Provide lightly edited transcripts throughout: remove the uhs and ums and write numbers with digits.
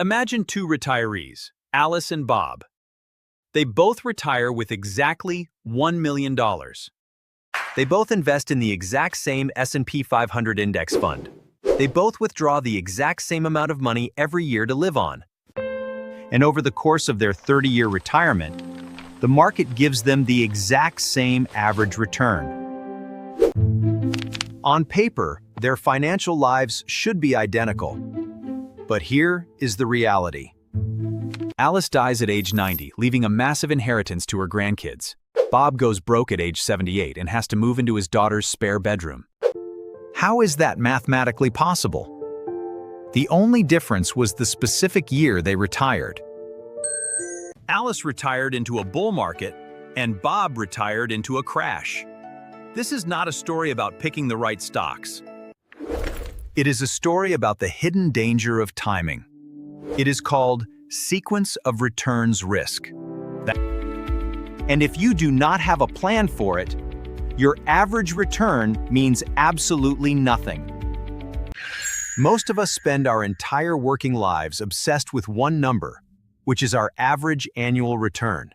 Imagine two retirees, Alice and Bob. They both retire with exactly $1 million. They both invest in the exact same S&P 500 index fund. They both withdraw the exact same amount of money every year to live on. And over the course of their 30-year retirement, the market gives them the exact same average return. On paper, their financial lives should be identical. But here is the reality. Alice dies at age 90, leaving a massive inheritance to her grandkids. Bob goes broke at age 78 and has to move into his daughter's spare bedroom. How is that mathematically possible? The only difference was the specific year they retired. Alice retired into a bull market, and Bob retired into a crash. This is not a story about picking the right stocks. It is a story about the hidden danger of timing. It is called sequence of returns risk. And if you do not have a plan for it, your average return means absolutely nothing. Most of us spend our entire working lives obsessed with one number, which is our average annual return.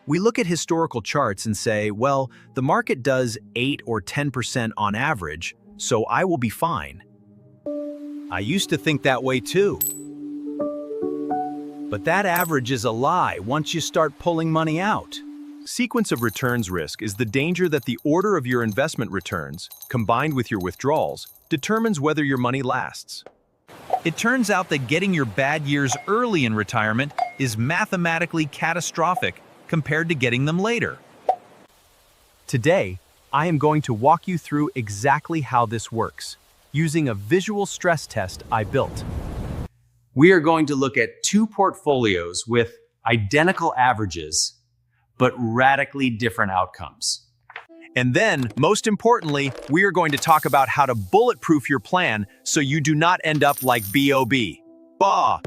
We look at historical charts and say, well, the market does 8 or 10% on average, so I will be fine. I used to think that way too. But that average is a lie once you start pulling money out. Sequence of returns risk is the danger that the order of your investment returns, combined with your withdrawals, determines whether your money lasts. It turns out that getting your bad years early in retirement is mathematically catastrophic compared to getting them later. Today, I am going to walk you through exactly how this works, using a visual stress test I built. We are going to look at two portfolios with identical averages, but radically different outcomes. And then, most importantly, we are going to talk about how to bulletproof your plan so you do not end up like B.O.B. Bah!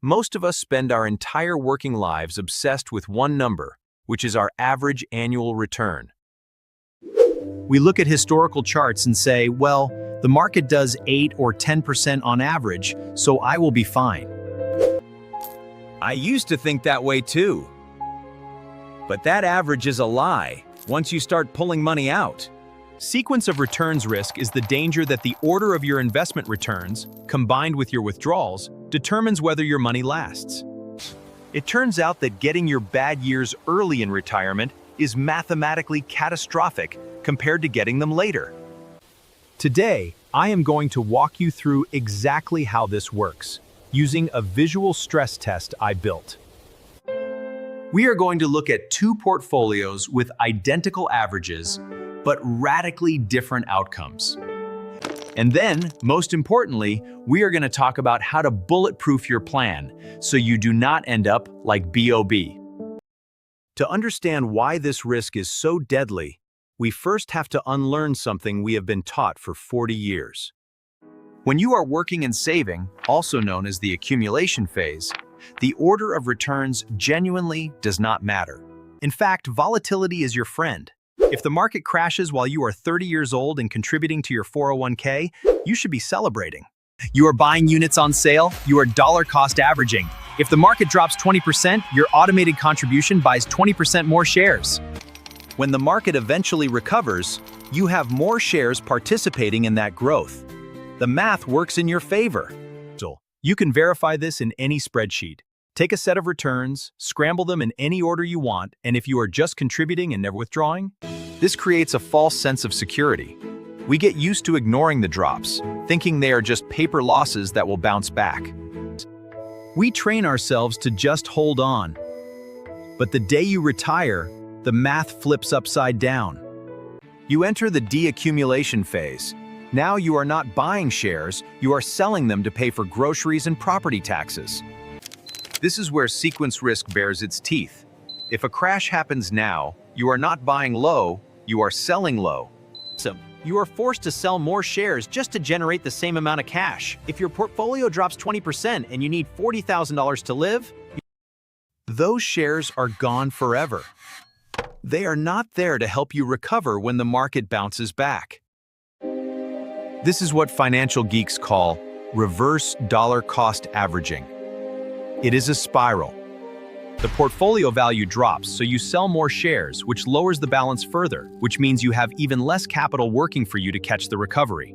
Most of us spend our entire working lives obsessed with one number, which is our average annual return. We look at historical charts and say, well, the market does 8 or 10% on average, so I will be fine. I used to think that way too. But that average is a lie once you start pulling money out. Sequence of returns risk is the danger that the order of your investment returns, combined with your withdrawals, determines whether your money lasts. It turns out that getting your bad years early in retirement is mathematically catastrophic compared to getting them later. Today, I am going to walk you through exactly how this works, using a visual stress test I built. We are going to look at two portfolios with identical averages, but radically different outcomes. And then, most importantly, we are going to talk about how to bulletproof your plan so you do not end up like B.O.B. To understand why this risk is so deadly, we first have to unlearn something we have been taught for 40 years. When you are working and saving, also known as the accumulation phase, the order of returns genuinely does not matter. In fact, volatility is your friend. If the market crashes while you are 30 years old and contributing to your 401k, you should be celebrating. You are buying units on sale, you are dollar cost averaging. If the market drops 20%, your automated contribution buys 20% more shares. When the market eventually recovers, you have more shares participating in that growth. The math works in your favor. You can verify this in any spreadsheet. Take a set of returns, scramble them in any order you want, and if you are just contributing and never withdrawing, this creates a false sense of security. We get used to ignoring the drops, thinking they are just paper losses that will bounce back. We train ourselves to just hold on. But the day you retire, the math flips upside down. You enter the deaccumulation phase. Now you are not buying shares, you are selling them to pay for groceries and property taxes. This is where sequence risk bears its teeth. If a crash happens now, you are not buying low, you are selling low. So, you are forced to sell more shares just to generate the same amount of cash. If your portfolio drops 20% and you need $40,000 to live, those shares are gone forever. They are not there to help you recover when the market bounces back. This is what financial geeks call reverse dollar cost averaging. It is a spiral. The portfolio value drops, so you sell more shares, which lowers the balance further, which means you have even less capital working for you to catch the recovery.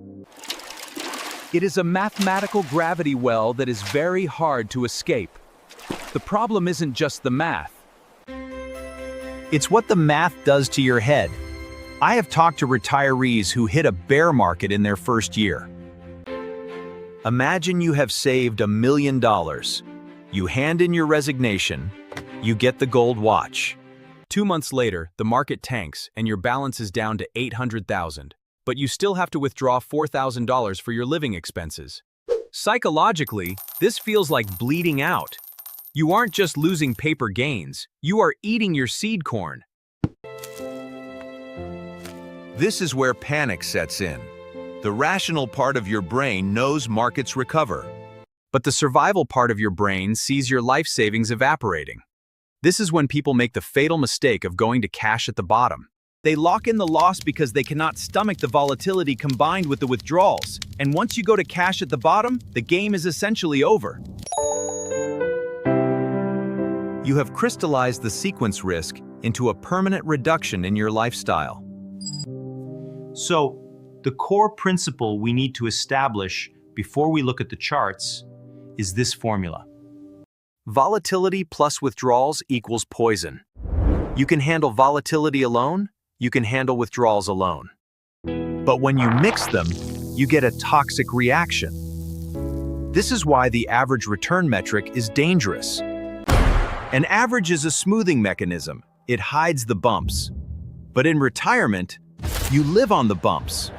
It is a mathematical gravity well that is very hard to escape. The problem isn't just the math. It's what the math does to your head. I have talked to retirees who hit a bear market in their first year. Imagine you have saved $1 million. You hand in your resignation, you get the gold watch. 2 months later, the market tanks and your balance is down to $800,000, but you still have to withdraw $4,000 for your living expenses. Psychologically, this feels like bleeding out. You aren't just losing paper gains, you are eating your seed corn. This is where panic sets in. The rational part of your brain knows markets recover, but the survival part of your brain sees your life savings evaporating. This is when people make the fatal mistake of going to cash at the bottom. They lock in the loss because they cannot stomach the volatility combined with the withdrawals, and once you go to cash at the bottom, the game is essentially over. You have crystallized the sequence risk into a permanent reduction in your lifestyle. So, the core principle we need to establish before we look at the charts is this formula. Volatility plus withdrawals equals poison. You can handle volatility alone, you can handle withdrawals alone. But when you mix them, you get a toxic reaction. This is why the average return metric is dangerous. An average is a smoothing mechanism. It hides the bumps. But in retirement, you live on the bumps.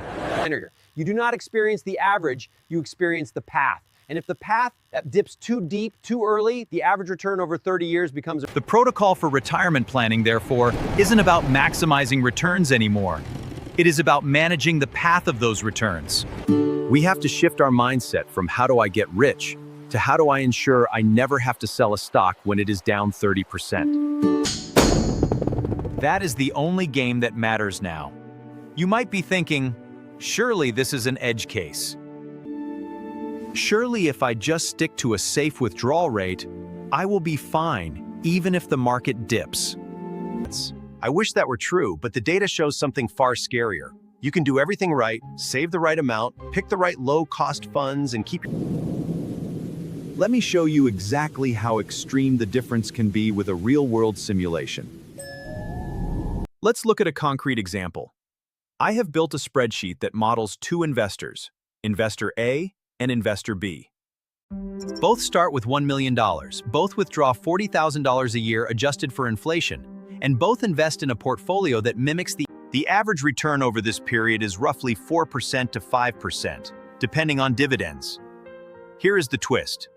You do not experience the average, you experience the path. And if the path dips too deep, too early, the average return over 30 years becomes... The protocol for retirement planning, therefore, isn't about maximizing returns anymore. It is about managing the path of those returns. We have to shift our mindset from how do I get rich to how do I ensure I never have to sell a stock when it is down 30%. That is the only game that matters now. You might be thinking, surely this is an edge case. Surely if I just stick to a safe withdrawal rate, I will be fine, even if the market dips. I wish that were true, but the data shows something far scarier. You can do everything right, save the right amount, pick the right low-cost funds, and keep... Let me show you exactly how extreme the difference can be with a real-world simulation. Let's look at a concrete example. I have built a spreadsheet that models two investors, Investor A and Investor B. Both start with $1 million, both withdraw $40,000 a year adjusted for inflation, and both invest in a portfolio that mimics the average return over this period is roughly 4% to 5%, depending on dividends. Here is the twist.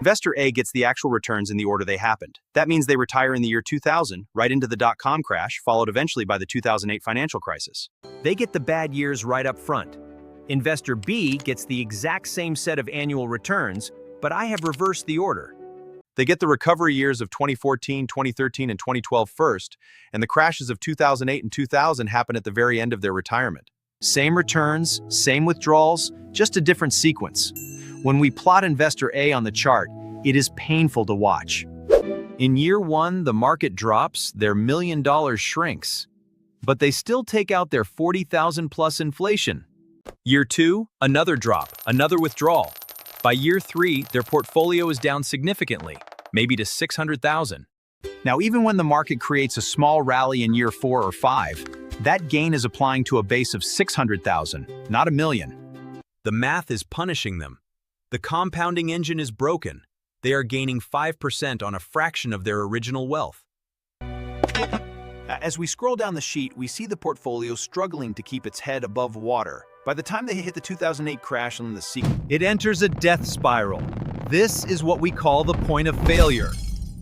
Investor A gets the actual returns in the order they happened. That means they retire in the year 2000, right into the dot-com crash, followed eventually by the 2008 financial crisis. They get the bad years right up front. Investor B gets the exact same set of annual returns, but I have reversed the order. They get the recovery years of 2014, 2013, and 2012 first, and the crashes of 2008 and 2000 happen at the very end of their retirement. Same returns, same withdrawals, just a different sequence. When we plot Investor A on the chart, it is painful to watch. In year one, the market drops, their $1 million shrinks, but they still take out their 40,000 plus inflation. Year two, another drop, another withdrawal. By year three, their portfolio is down significantly, maybe to 600,000. Now, even when the market creates a small rally in year 4 or 5, that gain is applying to a base of 600,000, not $1 million. The math is punishing them. The compounding engine is broken. They are gaining 5% on a fraction of their original wealth. As we scroll down the sheet, we see the portfolio struggling to keep its head above water. By the time they hit the 2008 crash on the sequence, it enters a death spiral. This is what we call the point of failure.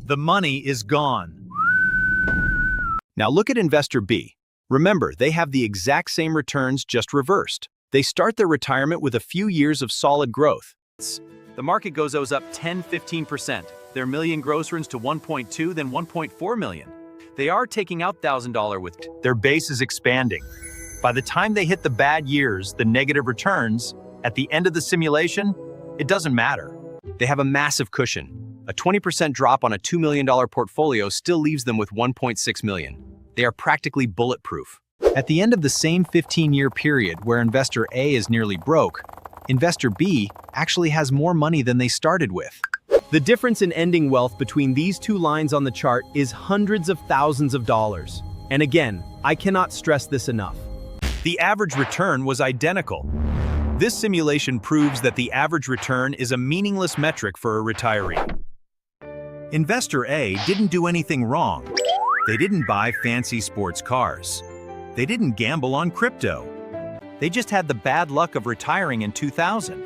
The money is gone. Now look at Investor B. Remember, they have the exact same returns, just reversed. They start their retirement with a few years of solid growth. The market goes up 10-15%. Their million gross earns to 1.2, then 1.4 million. They are taking out $1,000 with their base is expanding. By the time they hit the bad years, the negative returns, at the end of the simulation, It doesn't matter. They have a massive cushion. A 20% drop on a $2 million portfolio still leaves them with $1.6 million. They are practically bulletproof. At the end of the same 15-year period where investor A is nearly broke, investor B actually has more money than they started with. The difference in ending wealth between these two lines on the chart is hundreds of thousands of dollars. And again, I cannot stress this enough. The average return was identical. This simulation proves that the average return is a meaningless metric for a retiree. Investor A didn't do anything wrong. They didn't buy fancy sports cars. They didn't gamble on crypto. They just had the bad luck of retiring in 2000.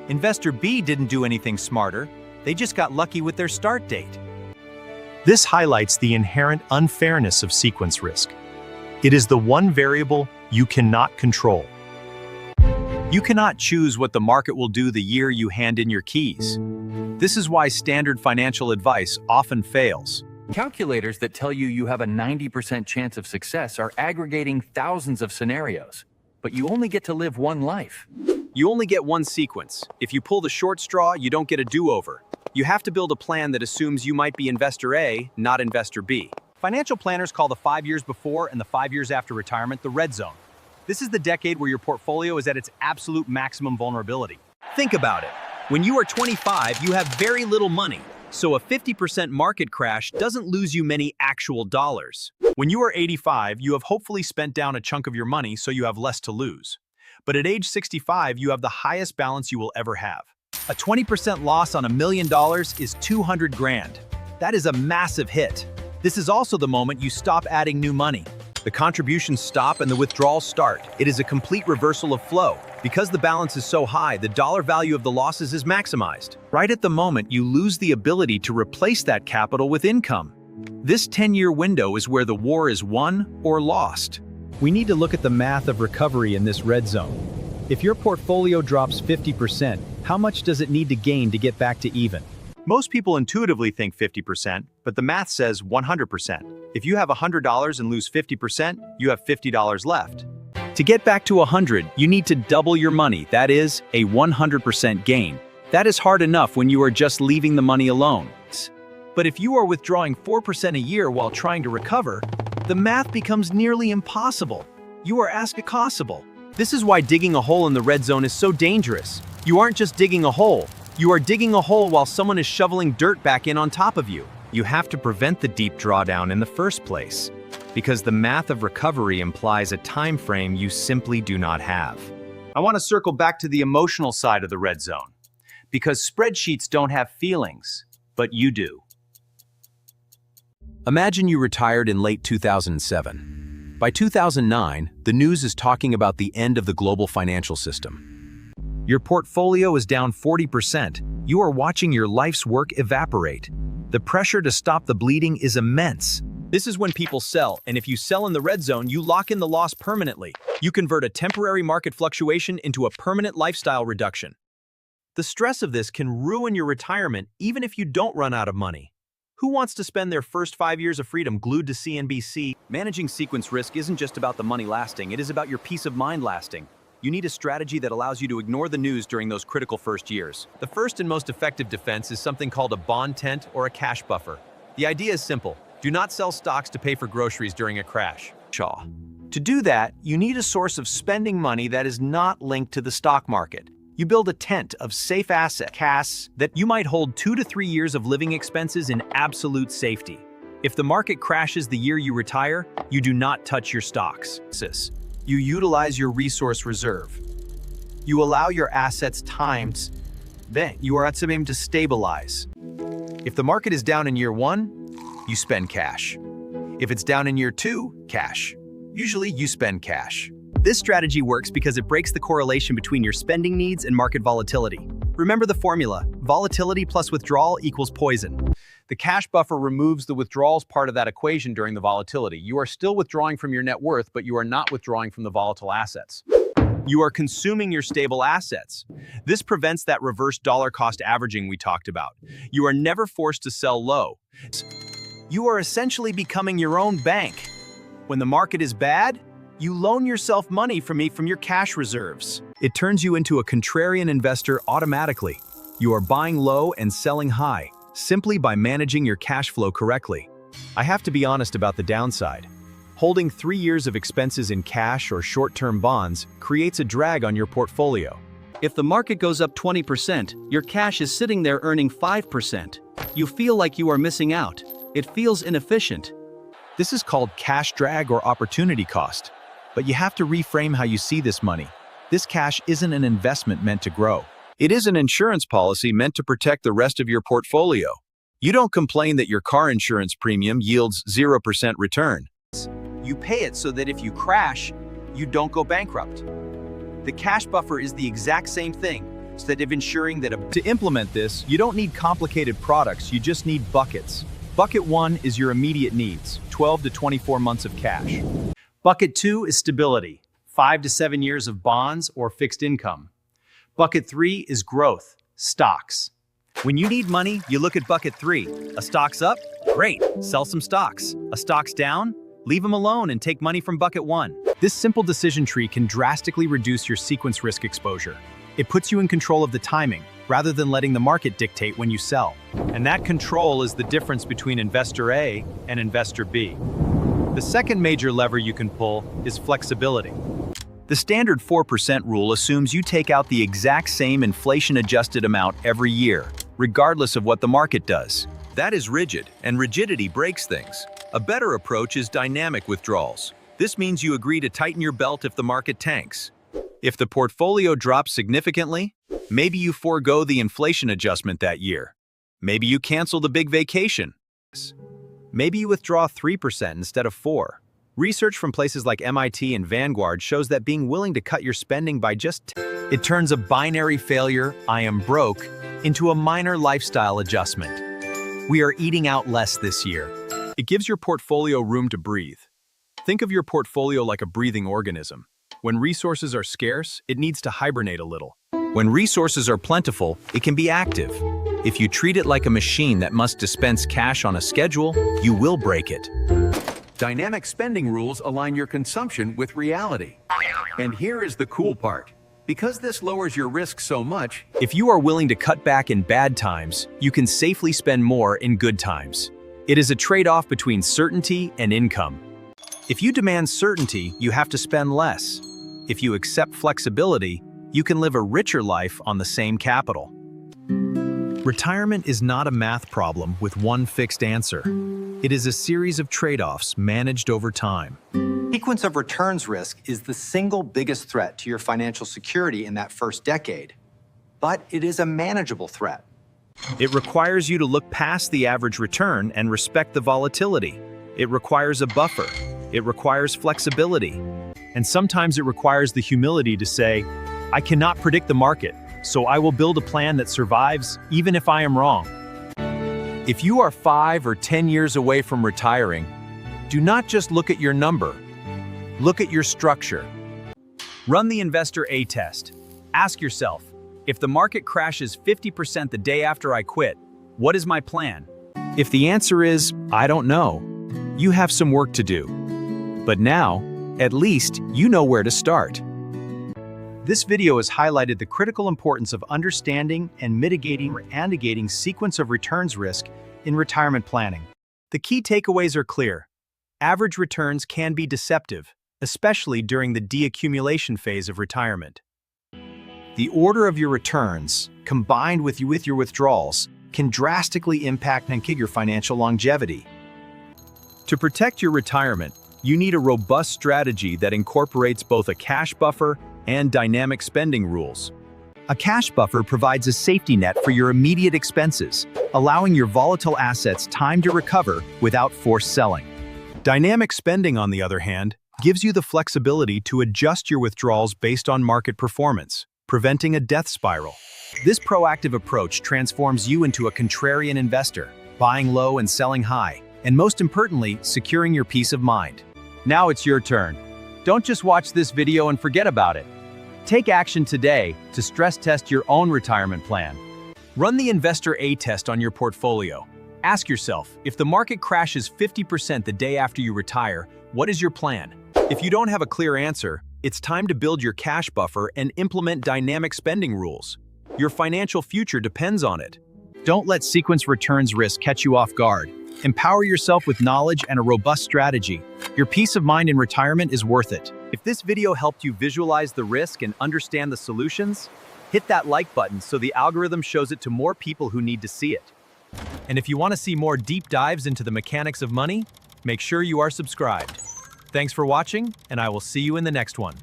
Investor B didn't do anything smarter. They just got lucky with their start date. This highlights the inherent unfairness of sequence risk. It is the one variable you cannot control. You cannot choose what the market will do the year you hand in your keys. This is why standard financial advice often fails. Calculators that tell you you have a 90% chance of success are aggregating thousands of scenarios, but you only get to live one life. You only get one sequence. If you pull the short straw, you don't get a do-over. You have to build a plan that assumes you might be investor A, not investor B. Financial planners call the 5 years before and the 5 years after retirement the red zone. This is the decade where your portfolio is at its absolute maximum vulnerability. Think about it. When you are 25, you have very little money, so a 50% market crash doesn't lose you many actual dollars. When you are 85, you have hopefully spent down a chunk of your money, so you have less to lose. But at age 65, you have the highest balance you will ever have. A 20% loss on $1 million is 200 grand. That is a massive hit. This is also the moment you stop adding new money. The contributions stop and the withdrawals start. It is a complete reversal of flow. Because the balance is so high, the dollar value of the losses is maximized. Right at the moment, you lose the ability to replace that capital with income. This 10-year window is where the war is won or lost. We need to look at the math of recovery in this red zone. If your portfolio drops 50%, how much does it need to gain to get back to even? Most people intuitively think 50%, but the math says 100%. If you have $100 and lose 50%, you have $50 left. To get back to 100, you need to double your money. That is a 100% gain. That is hard enough when you are just leaving the money alone. But if you are withdrawing 4% a year while trying to recover, the math becomes nearly impossible. You are ask-a-possible. This is why digging a hole in the red zone is so dangerous. You aren't just digging a hole. You are digging a hole while someone is shoveling dirt back in on top of you. You have to prevent the deep drawdown in the first place, because the math of recovery implies a time frame you simply do not have. I want to circle back to the emotional side of the red zone, because spreadsheets don't have feelings, but you do. Imagine you retired in late 2007. By 2009, the news is talking about the end of the global financial system. Your portfolio is down 40%. You are watching your life's work evaporate. The pressure to stop the bleeding is immense. This is when people sell, and if you sell in the red zone, you lock in the loss permanently. You convert a temporary market fluctuation into a permanent lifestyle reduction. The stress of this can ruin your retirement even if you don't run out of money. Who wants to spend their first 5 years of freedom glued to CNBC? Managing sequence risk isn't just about the money lasting, it is about your peace of mind lasting. You need a strategy that allows you to ignore the news during those critical first years. The first and most effective defense is something called a bond tent or a cash buffer. The idea is simple. Do not sell stocks to pay for groceries during a crash. To do that, you need a source of spending money that is not linked to the stock market. You build a tent of safe asset cash that you might hold 2 to 3 years of living expenses in absolute safety. If the market crashes the year you retire, you do not touch your stocks. You utilize your resource reserve. You allow your assets times. Then you are at time to stabilize. If the market is down in year 1, you spend cash. If it's down in year 2, cash. Usually you spend cash. This strategy works because it breaks the correlation between your spending needs and market volatility. Remember the formula: volatility plus withdrawal equals poison. The cash buffer removes the withdrawals part of that equation during the volatility. You are still withdrawing from your net worth, but you are not withdrawing from the volatile assets. You are consuming your stable assets. This prevents that reverse dollar cost averaging we talked about. You are never forced to sell low. You are essentially becoming your own bank. When the market is bad, You loan yourself money from your cash reserves. It turns you into a contrarian investor automatically. You are buying low and selling high, simply by managing your cash flow correctly. I have to be honest about the downside. Holding 3 years of expenses in cash or short-term bonds creates a drag on your portfolio. If the market goes up 20%, your cash is sitting there earning 5%. You feel like you are missing out. It feels inefficient. This is called cash drag or opportunity cost. But you have to reframe how you see this money. This cash isn't an investment meant to grow. It is an insurance policy meant to protect the rest of your portfolio. You don't complain that your car insurance premium yields 0% return. You pay it so that if you crash, you don't go bankrupt. The cash buffer is the exact same thing, instead of ensuring that To implement this, you don't need complicated products, you just need buckets. Bucket 1 is your immediate needs, 12 to 24 months of cash. Bucket 2 is stability, 5 to 7 years of bonds or fixed income. Bucket 3 is growth, stocks. When you need money, you look at bucket 3. A stock's up? Great, sell some stocks. A stock's down? Leave them alone and take money from bucket 1. This simple decision tree can drastically reduce your sequence risk exposure. It puts you in control of the timing, rather than letting the market dictate when you sell. And that control is the difference between investor A and investor B. The second major lever you can pull is flexibility. The standard 4% rule assumes you take out the exact same inflation-adjusted amount every year, regardless of what the market does. That is rigid, and rigidity breaks things. A better approach is dynamic withdrawals. This means you agree to tighten your belt if the market tanks. If the portfolio drops significantly, maybe you forego the inflation adjustment that year. Maybe you cancel the big vacation. Maybe you withdraw 3% instead of 4%. Research from places like MIT and Vanguard shows that being willing to cut your spending by it turns a binary failure, I am broke, into a minor lifestyle adjustment. We are eating out less this year. It gives your portfolio room to breathe. Think of your portfolio like a breathing organism. When resources are scarce, it needs to hibernate a little. When resources are plentiful, it can be active. If you treat it like a machine that must dispense cash on a schedule, you will break it. Dynamic spending rules align your consumption with reality. And here is the cool part. Because this lowers your risk so much, If you are willing to cut back in bad times, you can safely spend more in good times. It is a trade-off between certainty and income. If you demand certainty, you have to spend less. If you accept flexibility, you can live a richer life on the same capital. Retirement is not a math problem with one fixed answer. It is a series of trade-offs managed over time. sequence of returns risk is the single biggest threat to your financial security in that first decade. But it is a manageable threat. It requires you to look past the average return and respect the volatility. It requires a buffer. It requires flexibility. And sometimes it requires the humility to say, I cannot predict the market, so I will build a plan that survives even if I am wrong. If you are 5 or 10 years away from retiring, do not just look at your number. Look at your structure. Run the Investor A test. Ask yourself, if the market crashes 50% the day after I quit, what is my plan? If the answer is, I don't know, you have some work to do. But now, at least, you know where to start. This video has highlighted the critical importance of understanding and mitigating sequence of returns risk in retirement planning. The key takeaways are clear. Average returns can be deceptive, especially during the deaccumulation phase of retirement. The order of your returns, combined with your withdrawals, can drastically impact your financial longevity. To protect your retirement, you need a robust strategy that incorporates both a cash buffer and dynamic spending rules. A cash buffer provides a safety net for your immediate expenses, allowing your volatile assets time to recover without forced selling. Dynamic spending, on the other hand, gives you the flexibility to adjust your withdrawals based on market performance, preventing a death spiral. This proactive approach transforms you into a contrarian investor, buying low and selling high, and most importantly, securing your peace of mind. Now it's your turn. Don't just watch this video and forget about it. Take action today to stress test your own retirement plan. Run the Investor A test on your portfolio. Ask yourself, if the market crashes 50% the day after you retire, what is your plan? If you don't have a clear answer, it's time to build your cash buffer and implement dynamic spending rules. Your financial future depends on it. Don't let sequence returns risk catch you off guard. Empower yourself with knowledge and a robust strategy. Your peace of mind in retirement is worth it. If this video helped you visualize the risk and understand the solutions, hit that like button so the algorithm shows it to more people who need to see it. And if you want to see more deep dives into the mechanics of money, make sure you are subscribed. Thanks for watching, and I will see you in the next one.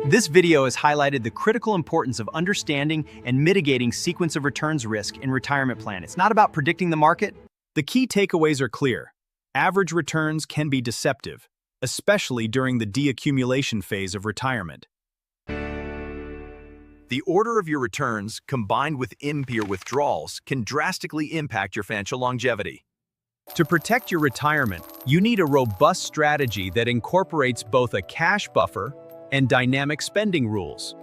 This video has highlighted the critical importance of understanding and mitigating sequence of returns risk in retirement plan. It's not about predicting the market. The key takeaways are clear. Average returns can be deceptive, especially during the deaccumulation phase of retirement. The order of your returns, combined with your withdrawals, can drastically impact your financial longevity. To protect your retirement, you need a robust strategy that incorporates both a cash buffer and dynamic spending rules.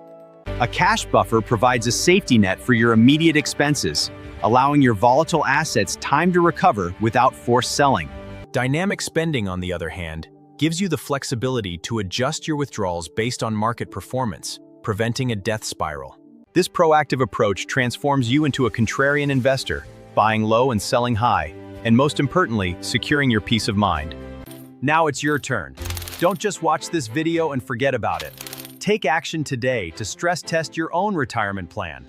A cash buffer provides a safety net for your immediate expenses, allowing your volatile assets time to recover without forced selling. Dynamic spending, on the other hand, gives you the flexibility to adjust your withdrawals based on market performance, preventing a death spiral. This proactive approach transforms you into a contrarian investor, buying low and selling high, and most importantly, securing your peace of mind. Now it's your turn. Don't just watch this video and forget about it. Take action today to stress test your own retirement plan.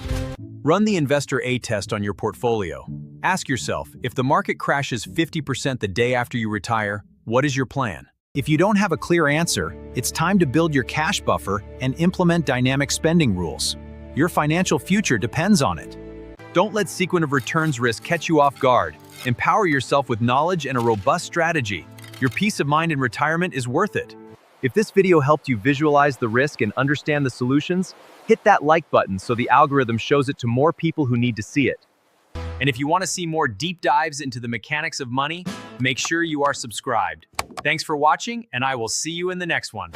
Run the Investor A test on your portfolio. Ask yourself, if the market crashes 50% the day after you retire, what is your plan? If you don't have a clear answer, it's time to build your cash buffer and implement dynamic spending rules. Your financial future depends on it. Don't let sequence of returns risk catch you off guard. Empower yourself with knowledge and a robust strategy. Your peace of mind in retirement is worth it. If this video helped you visualize the risk and understand the solutions, hit that like button so the algorithm shows it to more people who need to see it. And if you want to see more deep dives into the mechanics of money, make sure you are subscribed. Thanks for watching, and I will see you in the next one.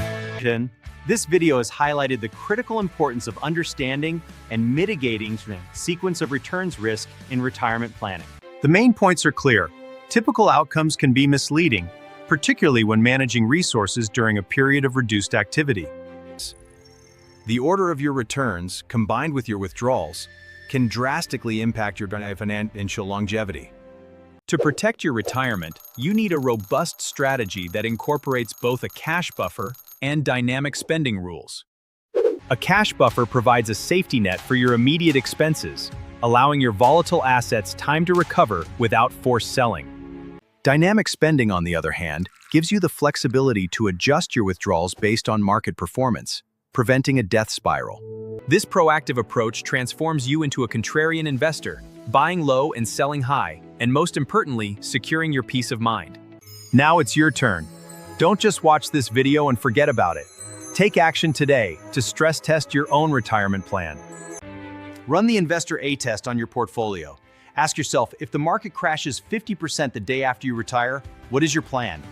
This video has highlighted the critical importance of understanding and mitigating sequence of returns risk in retirement planning. The main points are clear. Typical outcomes can be misleading, particularly when managing resources during a period of reduced activity. The order of your returns, combined with your withdrawals, can drastically impact your financial longevity. To protect your retirement, you need a robust strategy that incorporates both a cash buffer and dynamic spending rules. A cash buffer provides a safety net for your immediate expenses, allowing your volatile assets time to recover without forced selling. Dynamic spending, on the other hand, gives you the flexibility to adjust your withdrawals based on market performance, preventing a death spiral. This proactive approach transforms you into a contrarian investor, buying low and selling high, and most importantly, securing your peace of mind. Now it's your turn. Don't just watch this video and forget about it. Take action today to stress test your own retirement plan. Run the Investor A test on your portfolio. Ask yourself, if the market crashes 50% the day after you retire, what is your plan?